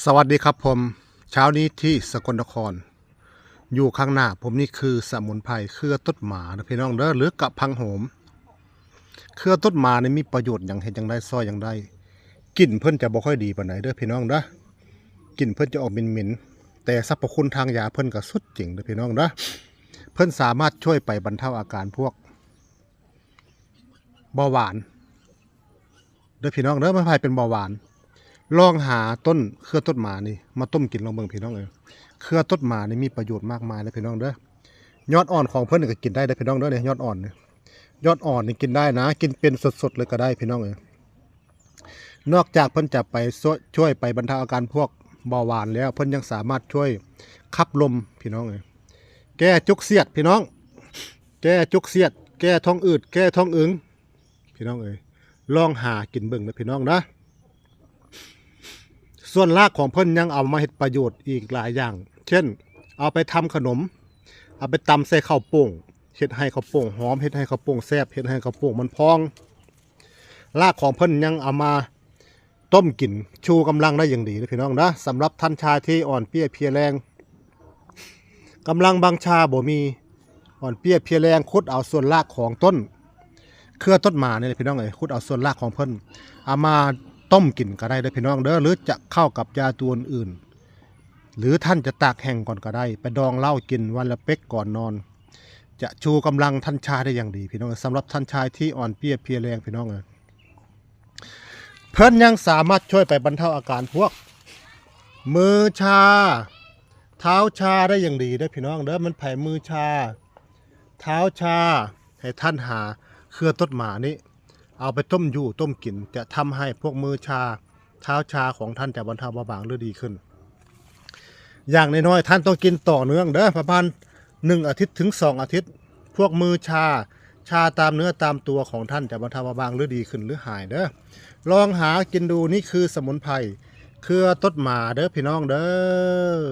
สวัสดีครับผมเช้านี้ที่สกลนครอยู่ข้างหน้าผมนี่คือสมุนไพรเครือต้นหมานะพี่น้องเด้อหรือกะพังโหมเครือต้นหมานี่มีประโยชน์อย่างเห็นอย่างได้ซ้อยอย่างได้กลิ่นเพิ่นจะบ่ค่อยดีปานไหนเด้อพี่น้องเด้อกลิ่นเพิ่นจะออกเหม็นๆแต่สรรพคุณทางยาเพิ่นก็สุดจริงเด้อพี่น้องเด้อเพิ่นสามารถช่วยไปบรรเทาอาการพวกเบาหวานเด้อพี่น้องเด้อมันไผเป็นเบาหวานลองหาต้นเครือต้นหมานี่มาต้มกินลองเบิ่งพี่น้องเครือต้นหมานี่มีประโยชน์มากมายเลยพี่น้องเด้อยอดอ่อนของเพิ่นก็กินได้เด้อพี่น้องเด้อเนี่ยยอดอ่อนเนี่ยยอดอ่อนนี่กินได้นะกินเป็นสดๆเลยก็ได้พี่น้องนอกจากเพิ่นจะไปช่วยไปบรรเทาอาการพวกเบาหวานแล้วเพิ่นยังสามารถช่วยขับลมพี่น้องแก้จุกเสียดพี่น้องแก้จุกเสียดแก้ท้องอืดแก้ท้องอึงพี่น้องลองหากินเบิ่งนะพี่น้องนะส่วนรากของเพิ่นยังเอามาเฮ็ดประโยชน์อีกหลายอย่างเช่นเอาไปทำขนมเอาไปตำใส่ข้าวโป่งเฮ็ดให้ข้าวโป่งหอมเฮ็ดให้ข้าวโป่งแซ่บเฮ็ดให้ข้าวโป่งมันพองรากของเพิ่นยังเอามาต้มกินชูกำลังได้อย่างดีนะพี่น้องนะสำหรับท่านชายที่อ่อนเปี้ยเพลียแรงกำลังบางชาบ่มีอ่อนเปี้ยเพลียแรงขุดเอาส่วนรากของต้นเครือต้นหมาเนี่ยพี่น้องขุดเอาส่วนรากของเพิ่นเอามาต้มกินก็ได้เลยพี่น้องเด้อหรือจะเข้ากับยาตัวอื่นหรือท่านจะตากแห้งก่อนก็ได้ไปดองเหล้ากินวันละเป๊กก่อนนอนจะชูกำลังท่านชายได้อย่างดีพี่น้องสำหรับท่านชายที่อ่อนเปี้ยเพลียแรงพี่น้องเพิ่นยังสามารถช่วยไปบรรเทาอาการพวกมือชาเท้าชาได้อย่างดีได้พี่น้องเด้อมันไผ่มือชาเท้าชาให้ท่านหาเครือต้นหมานี้เอาไปต้มอยู่ต้มกินจะทำให้พวกมือชาเท้าชาของท่านจะบรรเทาเบาบางหรือดีขึ้นอย่างน้อยๆท่านต้องกินต่อเนื่องเด้อประมาณ1 อาทิตย์ถึง2 อาทิตย์พวกมือชาตามเนื้อตามตัวของท่านจะบรรเทาเบาบางหรือดีขึ้นหรือหายเด้อลองหากินดูนี่คือสมุนไพรเครือต้นหมาเด้อพี่น้องเด้อ